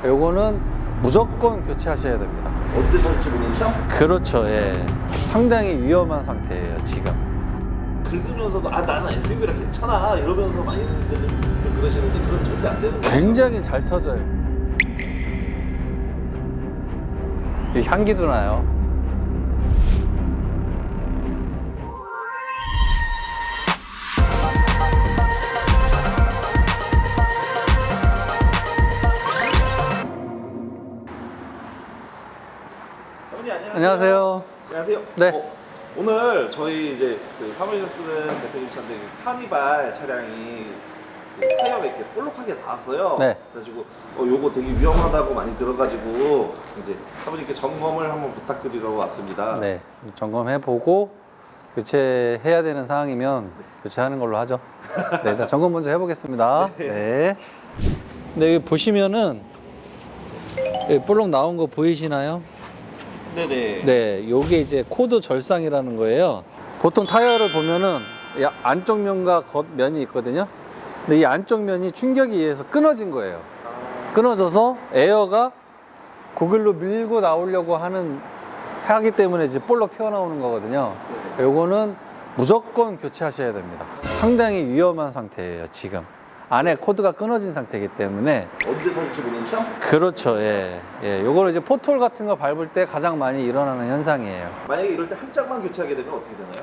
요거는 무조건 교체하셔야 됩니다. 언제 살지 모르죠? 그렇죠. 예. 상당히 위험한 상태예요, 지금. 긁으면서도 나는 SUV라 괜찮아 이러면서 많이 들 그러시는데 그럼 절대 안 되는 거예요. 굉장히 잘 터져요. 이 향기도 나요. 안녕하세요. 안녕하세요. 네. 오늘 저희 이제 그 사무실에 쓰는 대표님 차인데 카니발 차량이 그 타이어가 이렇게 볼록하게 닿았어요. 네. 그래가지고 요거 되게 위험하다고 많이 들어가지고 이제 사무실께 점검을 한번 부탁드리러 왔습니다. 네. 점검해보고 교체해야 되는 상황이면 교체하는 걸로 하죠. 네. 일단 점검 먼저 해보겠습니다. 네. 네, 여기 보시면은 여기 볼록 나온 거 보이시나요? 네네. 네, 요게 이제 코드 절상이라는 거예요. 보통 타이어를 보면은 이 안쪽 면과 겉면이 있거든요. 근데 이 안쪽 면이 충격에 의해서 끊어진 거예요. 끊어져서 에어가 고글로 밀고 나오려고 하기 때문에 이제 볼록 튀어나오는 거거든요. 요거는 무조건 교체하셔야 됩니다. 상당히 위험한 상태예요, 지금. 안에 코드가 끊어진 상태이기 때문에. 언제 탈지 모르죠? 그렇죠. 예. 예. 요거를 이제 포톨 같은 거 밟을 때 가장 많이 일어나는 현상이에요. 만약에 이럴 때 한 짝만 교체하게 되면 어떻게 되나요?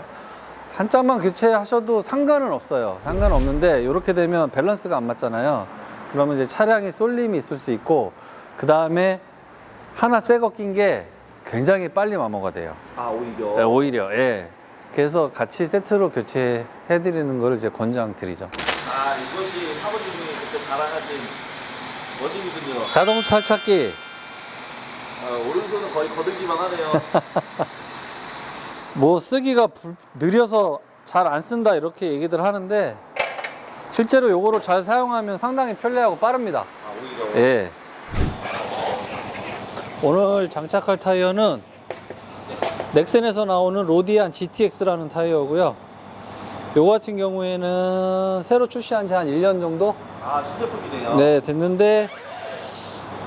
한 짝만 교체하셔도 상관은 없어요. 상관없는데 이렇게 되면 밸런스가 안 맞잖아요. 그러면 이제 차량이 쏠림이 있을 수 있고, 그 다음에 하나 새 거 낀 게 굉장히 빨리 마모가 돼요. 오히려. 네, 오히려. 예. 그래서 같이 세트로 교체해드리는 거를 이제 권장드리죠. 이것이 사모님이 그때 자랑하신 머신이군요. 자동차 찾기. 오른손은 거의 거들기만 하네요. 뭐 쓰기가 느려서 잘 안 쓴다 이렇게 얘기들 하는데, 실제로 요거를 잘 사용하면 상당히 편리하고 빠릅니다. 오히려. 예. 오늘 장착할 타이어는 넥센에서 나오는 로디안 GTX라는 타이어고요. 요거 같은 경우에는 새로 출시한 지 한 1년 정도? 신제품이네요. 네, 됐는데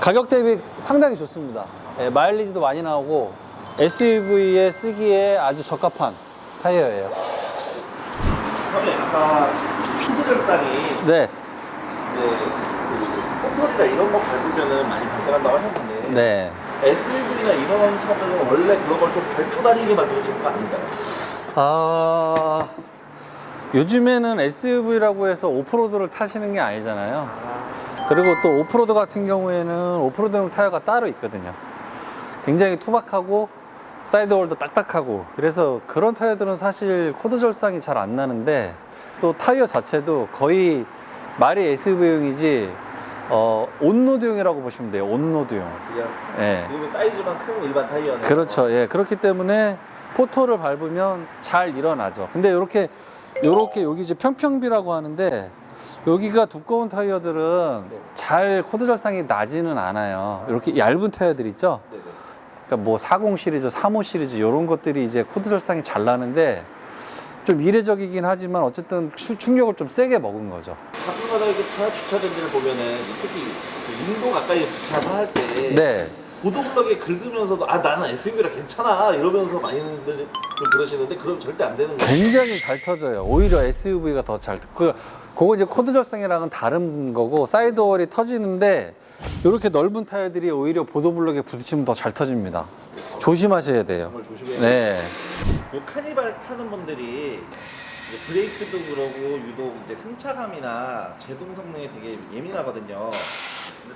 가격 대비 상당히 좋습니다. 예, 마일리지도 많이 나오고 SUV에 쓰기에 아주 적합한 타이어예요. 처음에 아까 피드절상이 네. 홈소리나 이런 거 밟으면 많이 발생한다고 하셨는데 네. SUV나 이런 차들은 원래 그런 걸 좀 밟고 다니게 만들어주는 거 아닌가요? 요즘에는 SUV라고 해서 오프로드를 타시는 게 아니잖아요. 그리고 또 오프로드 같은 경우에는 오프로드용 타이어가 따로 있거든요. 굉장히 투박하고 사이드홀도 딱딱하고, 그래서 그런 타이어들은 사실 코드 절상이 잘 안 나는데, 또 타이어 자체도 거의 말이 SUV용이지 온로드용이라고 보시면 돼요. 온로드용. 그냥 예. 그리고 사이즈만 큰 일반 타이어는 그렇죠. 예. 그렇기 때문에 포토를 밟으면 잘 일어나죠. 근데 요렇게 여기 이제 평평비라고 하는데, 여기가 두꺼운 타이어들은 잘 코드 절상이 나지는 않아요. 이렇게 얇은 타이어들 있죠? 네네. 그러니까 뭐 40 시리즈, 35 시리즈 이런 것들이 이제 코드 절상이 잘 나는데, 좀 이례적이긴 하지만 어쨌든 충격을 좀 세게 먹은 거죠. 가끔가다 이렇게 차 주차전지를 보면은 특히 그 인도 가까이 주차할 때 네. 보도블럭에 긁으면서도 나는 SUV라 괜찮아 이러면서 많이들 그러시는데 그럼 절대 안 되는 거예요. 굉장히 잘 터져요. 오히려 SUV가 더 잘 그거 이제 코드 절상이랑은 다른 거고, 사이드월이 터지는데 이렇게 넓은 타이어들이 오히려 보도블럭에 부딪히면 더 잘 터집니다. 조심하셔야 돼요. 정말 조심해야 돼요. 네. 요 카니발 타는 분들이 이제 브레이크도 그러고 유독 이제 승차감이나 제동 성능에 되게 예민하거든요.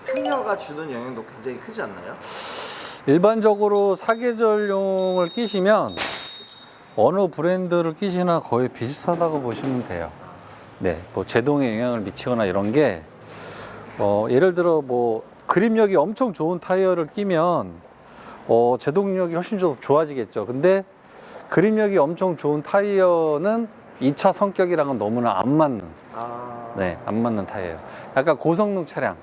근데 타이어가 주는 영향도 굉장히 크지 않나요? 일반적으로 사계절용을 끼시면 어느 브랜드를 끼시나 거의 비슷하다고 보시면 돼요. 네, 뭐 제동에 영향을 미치거나 이런 게 예를 들어 뭐 그립력이 엄청 좋은 타이어를 끼면 제동력이 훨씬 더 좋아지겠죠. 근데 그립력이 엄청 좋은 타이어는 이 차 성격이랑은 너무나 안 맞는, 네, 안 맞는 타이어예요. 약간 고성능 차량,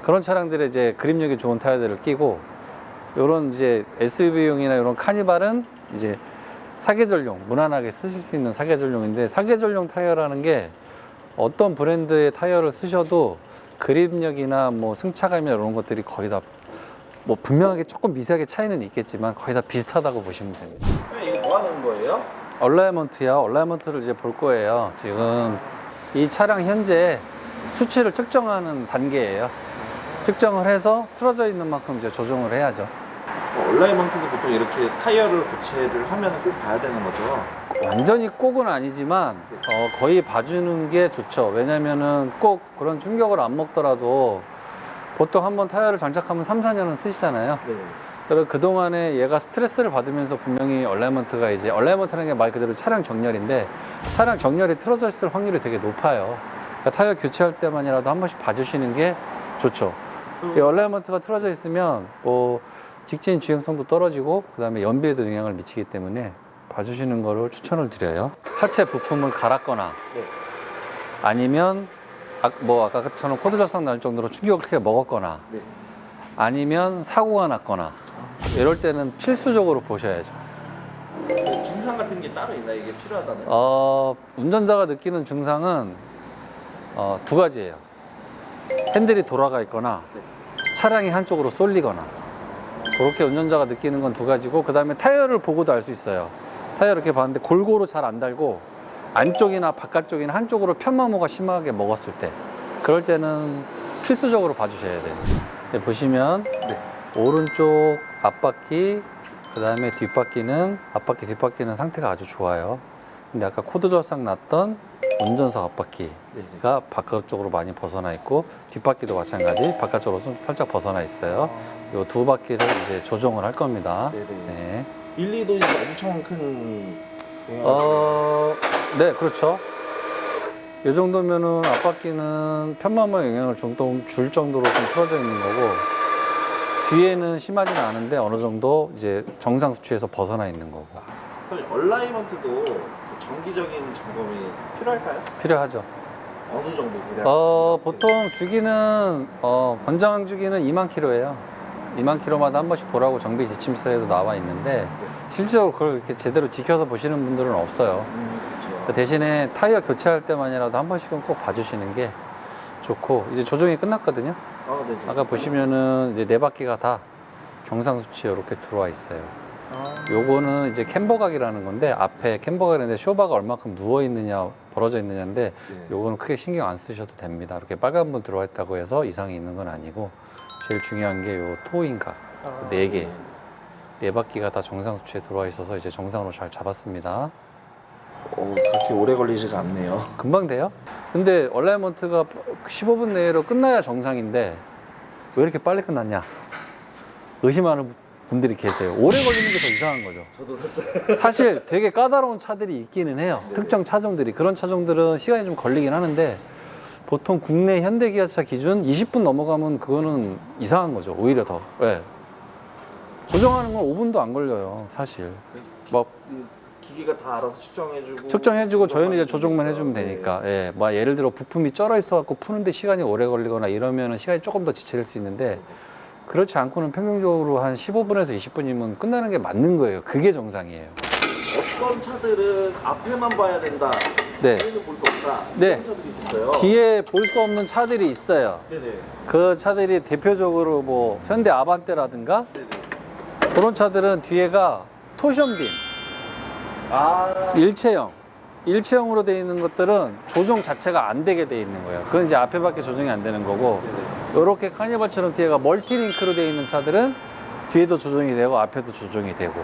그런 차량들에 이제 그립력이 좋은 타이어들을 끼고, 요런 이제 SUV용이나 이런 카니발은 이제 사계절용, 무난하게 쓰실 수 있는 사계절용인데, 사계절용 타이어라는 게 어떤 브랜드의 타이어를 쓰셔도 그립력이나 뭐 승차감이나 이런 것들이 거의 다 뭐 분명하게 조금 미세하게 차이는 있겠지만 거의 다 비슷하다고 보시면 됩니다. 이게 뭐 하는 거예요? 얼라이먼트야. 얼라이먼트를 이제 볼 거예요. 지금 이 차량 현재 수치를 측정하는 단계예요. 측정을 해서 틀어져 있는 만큼 이제 조정을 해야죠. 얼라이먼트도 보통 이렇게 타이어를 교체를 하면 꼭 봐야 되는 거죠? 완전히 꼭은 아니지만 거의 봐주는 게 좋죠. 왜냐면은 꼭 그런 충격을 안 먹더라도 보통 한번 타이어를 장착하면 3, 4년은 쓰시잖아요. 네. 그리고 그동안에 얘가 스트레스를 받으면서 분명히 얼라이먼트가 이제 얼라이먼트라는 게 말 그대로 차량 정렬인데 차량 정렬이 틀어져 있을 확률이 되게 높아요. 그러니까 타이어 교체할 때만이라도 한 번씩 봐주시는 게 좋죠. 이 얼라이먼트가 틀어져 있으면 뭐 직진 주행성도 떨어지고 그 다음에 연비에도 영향을 미치기 때문에 봐주시는 거를 추천을 드려요. 하체 부품을 갈았거나 네. 아니면 뭐 아까처럼 코드 절삭 날 정도로 충격을 크게 먹었거나 네. 아니면 사고가 났거나 이럴 때는 필수적으로 보셔야죠. 증상 같은 게 따로 있나 이게 필요하다는? 운전자가 느끼는 증상은 두 가지예요. 핸들이 돌아가 있거나 차량이 한쪽으로 쏠리거나 그렇게 운전자가 느끼는 건 두 가지고 그 다음에 타이어를 보고도 알 수 있어요. 타이어 이렇게 봤는데 골고루 잘 안 달고 안쪽이나 바깥쪽이나 한쪽으로 편마모가 심하게 먹었을 때 그럴 때는 필수적으로 봐주셔야 돼요. 네, 보시면 오른쪽 앞바퀴 그 다음에 뒷바퀴는 앞바퀴 뒷바퀴는 상태가 아주 좋아요. 근데 아까 코드 절삭 났던 운전석 앞바퀴가 바깥쪽으로 많이 벗어나 있고 뒷바퀴도 마찬가지 바깥쪽으로 좀 살짝 벗어나 있어요. 이 두 바퀴를 이제 조정을 할 겁니다. 네. 1, 2도 엄청 큰 네, 그렇죠. 이 정도면은 앞바퀴는 편마모에 영향을 좀 줄 정도로 좀 틀어져 있는 거고 뒤에는 심하지는 않은데 어느 정도 이제 정상 수치에서 벗어나 있는 거고. 얼라이먼트도 그 정기적인 점검이 필요할까요? 필요하죠. 어느 정도 필요할까요? 보통 주기는 권장 주기는 2만 킬로예요. 2만 킬로마다 한 번씩 보라고 정비 지침서에도 나와 있는데 실제로 그걸 이렇게 제대로 지켜서 보시는 분들은 없어요. 그렇죠. 대신에 타이어 교체할 때만이라도 한 번씩은 꼭 봐주시는 게 좋고 이제 조정이 끝났거든요. 네네. 아까 보시면은 이제 네 바퀴가 다 정상 수치에 이렇게 들어와 있어요. 요거는 이제 캠버각이라는 건데 앞에 캠버각인데 쇼바가 얼마큼 누워 있느냐 벌어져 있느냐인데 요거는 크게 신경 안 쓰셔도 됩니다. 이렇게 빨간 분 들어와 있다고 해서 이상이 있는 건 아니고 제일 중요한 게 요 토잉각 네 개. 네 바퀴가 다 정상 수치에 들어와 있어서 이제 정상으로 잘 잡았습니다. 그렇게 오래 걸리지가 않네요. 금방 돼요. 근데 얼라이먼트가 15분 내로 끝나야 정상인데 왜 이렇게 빨리 끝났냐 의심하는 분들이 계세요. 오래 걸리는 게 더 이상한 거죠. 저도 살짝. 사실 되게 까다로운 차들이 있기는 해요. 네네. 특정 차종들이. 그런 차종들은 시간이 좀 걸리긴 하는데 보통 국내 현대기아차 기준 20분 넘어가면 그거는 이상한 거죠. 오히려 더. 네. 조정하는 건 5분도 안 걸려요. 사실. 막 기계가 다 알아서 측정해주고 저희는 이제 조정만 해주면 되니까. 예. 뭐 예를 들어 부품이 쩔어 있어갖고 푸는데 시간이 오래 걸리거나 이러면은 시간이 조금 더 지체될 수 있는데 그렇지 않고는 평균적으로 한 15분에서 20분이면 끝나는 게 맞는 거예요. 그게 정상이에요. 어떤 차들은 앞에만 봐야 된다. 네. 뒤에는 볼 수 없다. 네. 이런 차들이 있었어요. 뒤에 볼 수 없는 차들이 있어요. 네네. 그 차들이 대표적으로 뭐 현대 아반떼라든가 네네. 그런 차들은 뒤에가 토션빔, 일체형으로 되어 있는 것들은 조정 자체가 안 되게 되어 있는 거예요. 그건 이제 앞에밖에 조정이 안 되는 거고 이렇게 카니발처럼 뒤에가 멀티링크로 되어 있는 차들은 뒤에도 조정이 되고 앞에도 조정이 되고.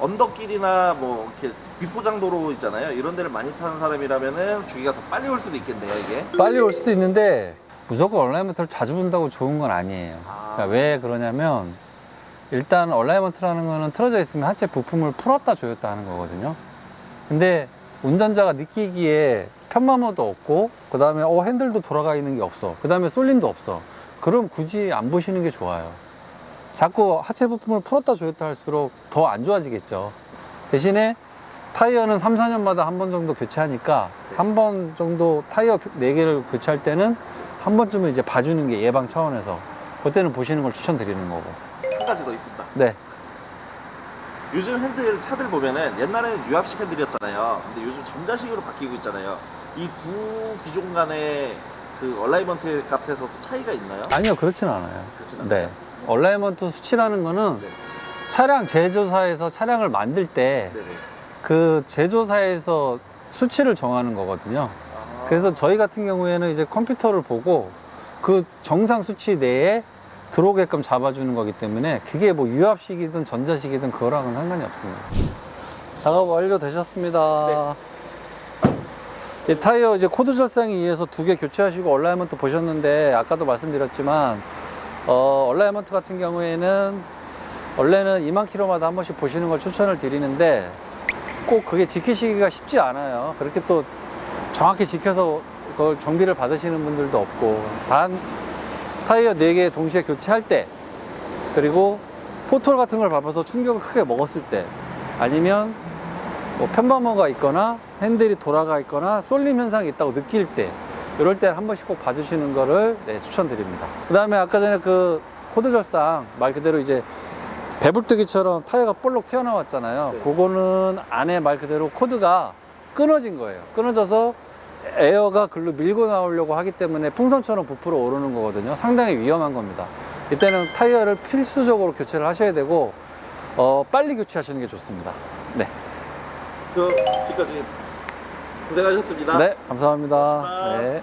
언덕길이나 뭐 이렇게 비포장도로 있잖아요. 이런 데를 많이 타는 사람이라면은 주기가 더 빨리 올 수도 있겠네요, 이게. 빨리 올 수도 있는데 무조건 얼라이먼트를 자주 본다고 좋은 건 아니에요. 그러니까 왜 그러냐면 일단 얼라이먼트라는 거는 틀어져 있으면 하체 부품을 풀었다 조였다 하는 거거든요. 근데 운전자가 느끼기에 편마모도 없고 그 다음에 핸들도 돌아가 있는 게 없어. 그 다음에 쏠림도 없어. 그럼 굳이 안 보시는 게 좋아요. 자꾸 하체 부품을 풀었다 조였다 할수록 더 안 좋아지겠죠. 대신에 타이어는 3, 4년마다 한 번 정도 교체하니까 한 번 정도 타이어 4개를 교체할 때는 한 번쯤은 이제 봐주는 게 예방 차원에서 그때는 보시는 걸 추천드리는 거고. 한 가지 더 있습니다. 네. 요즘 핸들 차들 보면은 옛날에는 유압식 핸들이었잖아요. 근데 요즘 전자식으로 바뀌고 있잖아요. 이 두 기종 간의 그 얼라이먼트 값에서 또 차이가 있나요? 아니요, 그렇진 않아요. 그렇진 않아요? 네. 얼라이먼트 수치라는 거는 네. 차량 제조사에서 차량을 만들 때 네네. 그 제조사에서 수치를 정하는 거거든요. 아. 그래서 저희 같은 경우에는 이제 컴퓨터를 보고 그 정상 수치 내에 들어오게끔 잡아주는 거기 때문에 그게 뭐 유압식이든 전자식이든 그거랑은 상관이 없습니다. 작업 완료되셨습니다. 이 타이어 이제 코드 절상에 의해서 2개 교체하시고 얼라이먼트 보셨는데 아까도 말씀드렸지만 얼라이먼트 같은 경우에는 원래는 2만 킬로마다 한 번씩 보시는 걸 추천을 드리는데 꼭 그게 지키시기가 쉽지 않아요. 그렇게 또 정확히 지켜서 그걸 정비를 받으시는 분들도 없고, 단 타이어 4개 동시에 교체할 때, 그리고 포톨 같은 걸 밟아서 충격을 크게 먹었을 때, 아니면 뭐 편버머가 있거나 핸들이 돌아가 있거나 쏠림 현상이 있다고 느낄 때, 이럴 때 한 번씩 꼭 봐주시는 거를 추천드립니다. 그 다음에 아까 전에 그 코드 절상 말 그대로 이제 배불뜨기처럼 타이어가 볼록 튀어나왔잖아요. 네. 그거는 안에 말 그대로 코드가 끊어진 거예요. 끊어져서 에어가 글로 밀고 나오려고 하기 때문에 풍선처럼 부풀어 오르는 거거든요. 상당히 위험한 겁니다. 이때는 타이어를 필수적으로 교체를 하셔야 되고 빨리 교체하시는 게 좋습니다. 네. 그 지금까지 고생하셨습니다. 네, 감사합니다. 고맙습니다. 네.